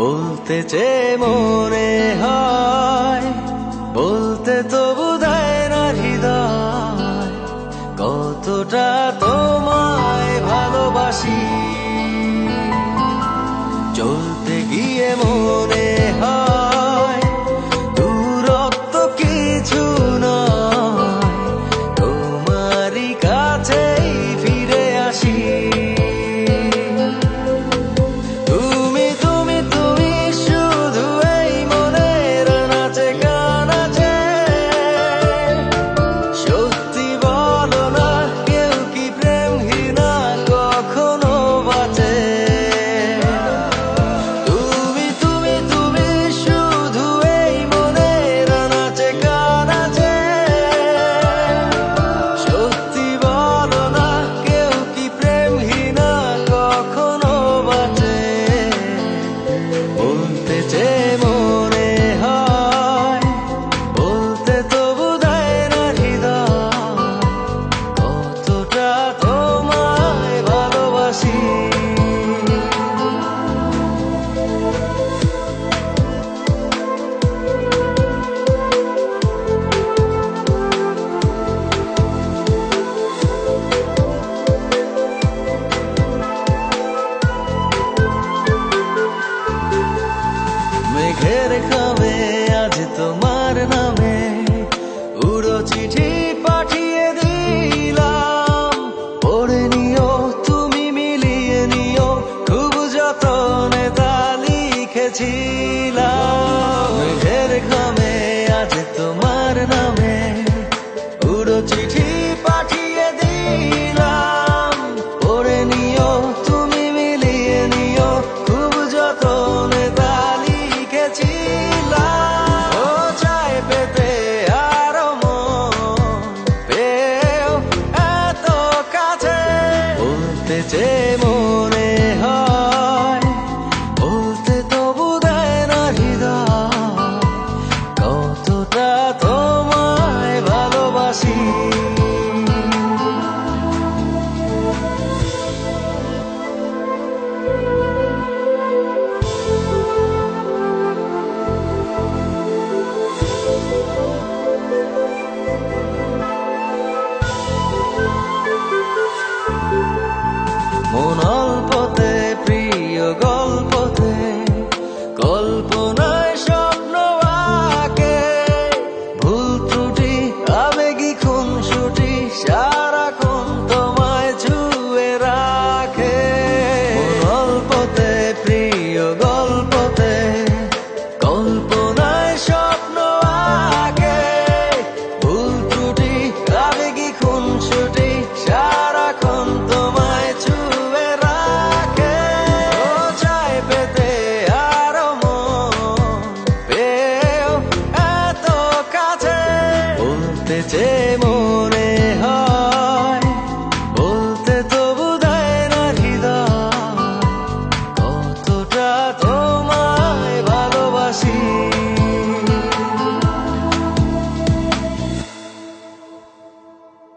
বলতে চেয়ে মনে হয়, বলতে তবু দেয় না হৃদয়, কতটা তোমায় ভালোবাসি। চলতে গিয়ে মনে হয় দূরত্ব কিছু নয়, তোমারই কাছেই ফিরে আসি। মেঘের খামে আজ তোমার নামে উড়ো চিঠি পাঠিয়ে দিলাম, পড়ে নিও তুমি, মিলিয়ে নিও, খুব যতনে তা লিখেছিলাম।